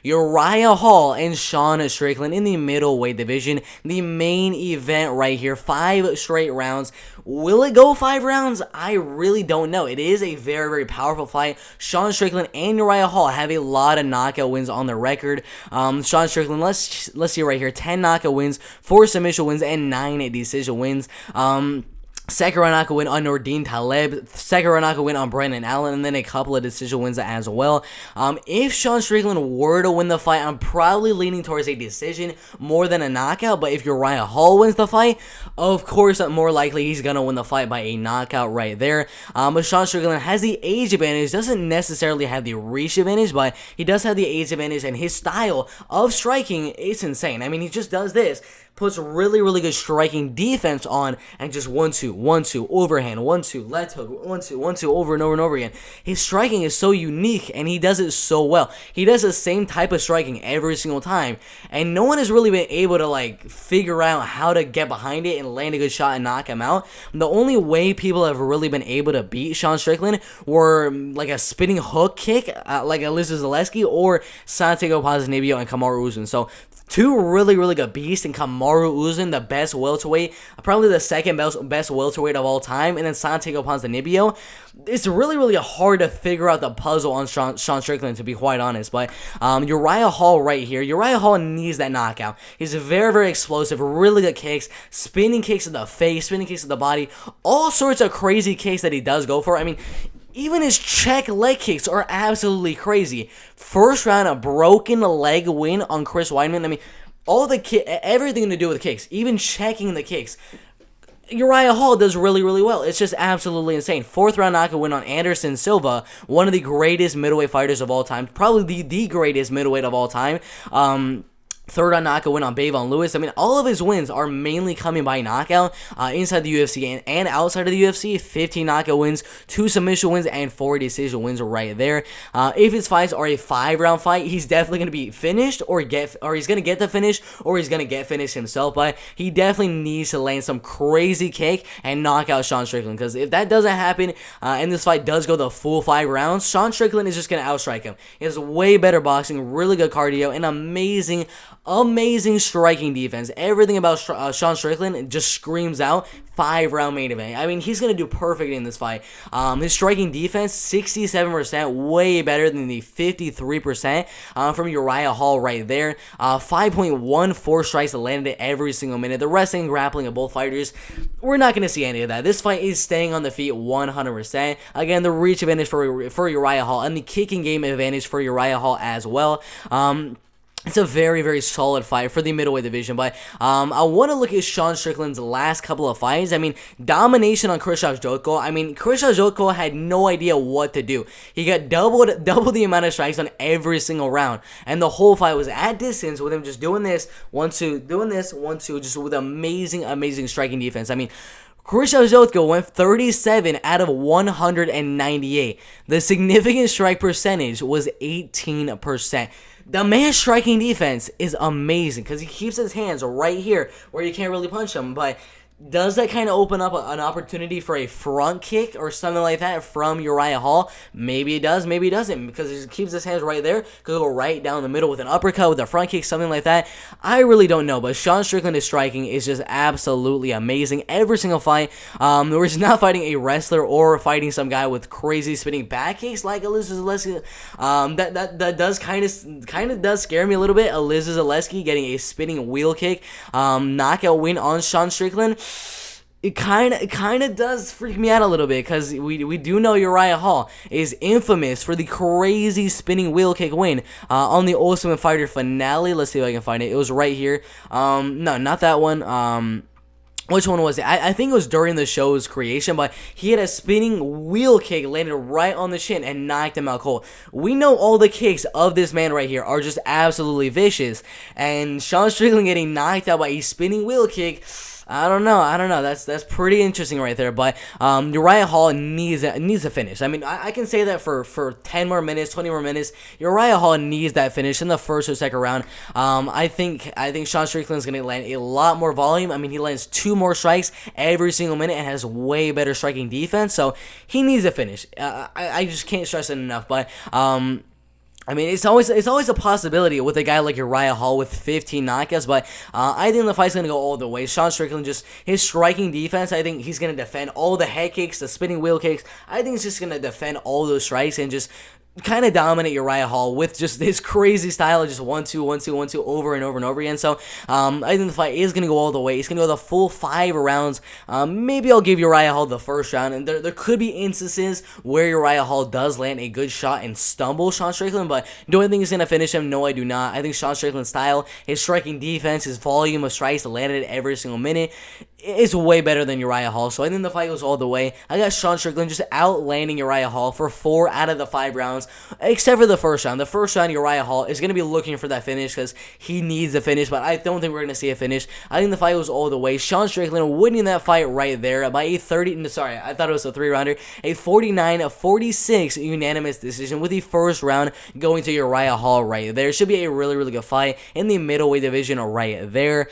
Uriah Hall and Sean Strickland in the middleweight division. The main event right here, 5 straight rounds. Will it go 5 rounds? I really don't know. It is a very, very powerful fight. Sean Strickland and Uriah Hall have a lot of knockout wins on their record. Sean Strickland, let's see right here, 10 knockout wins, 4 submission wins, and 9 decision wins. Second round knockout win on Nordine Taleb, second round knockout win on Brendan Allen, and then a couple of decision wins as well. If Sean Strickland were to win the fight, I'm probably leaning towards a decision more than a knockout, but if Uriah Hall wins the fight, of course, more likely he's going to win the fight by a knockout right there. But Sean Strickland has the age advantage, doesn't necessarily have the reach advantage, but he does have the age advantage, and his style of striking is insane. I mean, he just does this. Puts really, really good striking defense on, and just 1-2, 1-2, overhand, 1-2, left hook, 1-2, 1-2, over and over and over again. His striking is so unique, and he does it so well. He does the same type of striking every single time, and no one has really been able to, like, figure out how to get behind it and land a good shot and knock him out. The only way people have really been able to beat Sean Strickland were, like, a spinning hook kick, like Elizeu Zaleski, or Santiago Ponzinibbio and Kamaru Usman. So, 2 really, really good beasts in Kamaru Usman, the best welterweight, probably the second best welterweight of all time, and then Santiago Ponzinibbio. It's really, really hard to figure out the puzzle on Sean Strickland, to be quite honest, but Uriah Hall right here, Uriah Hall needs that knockout. He's very, very explosive, really good kicks, spinning kicks in the face, spinning kicks in the body, all sorts of crazy kicks that he does go for. I mean, even his check leg kicks are absolutely crazy. First round, a broken leg win on Chris Weidman. I mean, everything to do with kicks, even checking the kicks. Uriah Hall does really, really well. It's just absolutely insane. 4th round knockout win on Anderson Silva, one of the greatest middleweight fighters of all time, probably the greatest middleweight of all time. 3rd round knockout win on Bavon Lewis. I mean, all of his wins are mainly coming by knockout inside the UFC and outside of the UFC. 15 knockout wins, 2 submission wins, and 4 decision wins right there. If his fights are a 5-round fight, he's definitely going to be finished, or he's going to get the finish, or he's going to get finished himself. But he definitely needs to land some crazy kick and knock out Sean Strickland, because if that doesn't happen and this fight does go the full 5 rounds, Sean Strickland is just going to outstrike him. He has way better boxing, really good cardio, and amazing striking defense. Everything about Sean Strickland just screams out 5-round main event. I mean, he's going to do perfect in this fight. His striking defense, 67%, way better than the 53% from Uriah Hall right there. 5.14 strikes landed every single minute. The wrestling and grappling of both fighters, we're not going to see any of that. This fight is staying on the feet 100%. Again, the reach advantage for Uriah Hall, and the kicking game advantage for Uriah Hall as well. It's a very, very solid fight for the middleweight division, but I want to look at Sean Strickland's last couple of fights. I mean, domination on Krzysztof Jotko. I mean, Krzysztof Jotko had no idea what to do. He got double the amount of strikes on every single round, and the whole fight was at distance with him just doing this, 1-2, doing this, 1-2, just with amazing striking defense. I mean, Krzysztof Jotko went 37 out of 198. The significant strike percentage was 18%. The man's striking defense is amazing because he keeps his hands right here where you can't really punch him, but does that kind of open up an opportunity for a front kick or something like that from Uriah Hall? Maybe it does, maybe it doesn't, because he keeps his hands right there, could go right down the middle with an uppercut, with a front kick, something like that. I really don't know, but Sean Strickland's striking is just absolutely amazing. Every single fight, where he's not fighting a wrestler or fighting some guy with crazy spinning back kicks like Elizeu Zaleski. That does kind of does scare me a little bit. Elizeu Zaleski getting a spinning wheel kick, knockout win on Sean Strickland. It kind of does freak me out a little bit, because we do know Uriah Hall is infamous for the crazy spinning wheel kick win on the Ultimate Fighter finale. Let's see if I can find it. It was right here. No, not that one. Which one was it? I think it was during the show's creation, but he had a spinning wheel kick landed right on the chin and knocked him out cold. We know all the kicks of this man right here are just absolutely vicious, and Sean Strickland getting knocked out by a spinning wheel kick, I don't know. That's pretty interesting right there. But Uriah Hall needs a finish. I mean, I can say that for 10 more minutes, 20 more minutes, Uriah Hall needs that finish in the first or second round. I think Sean Strickland's gonna land a lot more volume. I mean, he lands 2 more strikes every single minute and has way better striking defense. So he needs a finish. I just can't stress it enough. But I mean, it's always a possibility with a guy like Uriah Hall with 15 knockouts, but I think the fight's gonna go all the way. Sean Strickland, just his striking defense, I think he's gonna defend all the head kicks, the spinning wheel kicks. I think he's just gonna defend all those strikes and just kind of dominate Uriah Hall with just his crazy style of just 1-2, 1-2, 1-2 over and over and over again. So I think the fight is going to go all the way. It's going to go the full 5 rounds. Maybe I'll give Uriah Hall the first round, and there could be instances where Uriah Hall does land a good shot and stumble Sean Strickland, but do I think he's going to finish him? No, I do not. I think Sean Strickland's style, his striking defense, his volume of strikes landed every single minute is way better than Uriah Hall. So I think the fight goes all the way. I got Sean Strickland just outlanding Uriah Hall for 4 out of the 5 rounds, except for the first round. The first round, Uriah Hall is going to be looking for that finish because he needs a finish, but I don't think we're going to see a finish. I think the fight goes all the way. Sean Strickland winning that fight right there by a 30, sorry, I thought it was a 3-rounder, a 49-46 unanimous decision with the first round going to Uriah Hall right there. Should be a really, really good fight in the middleweight division right there.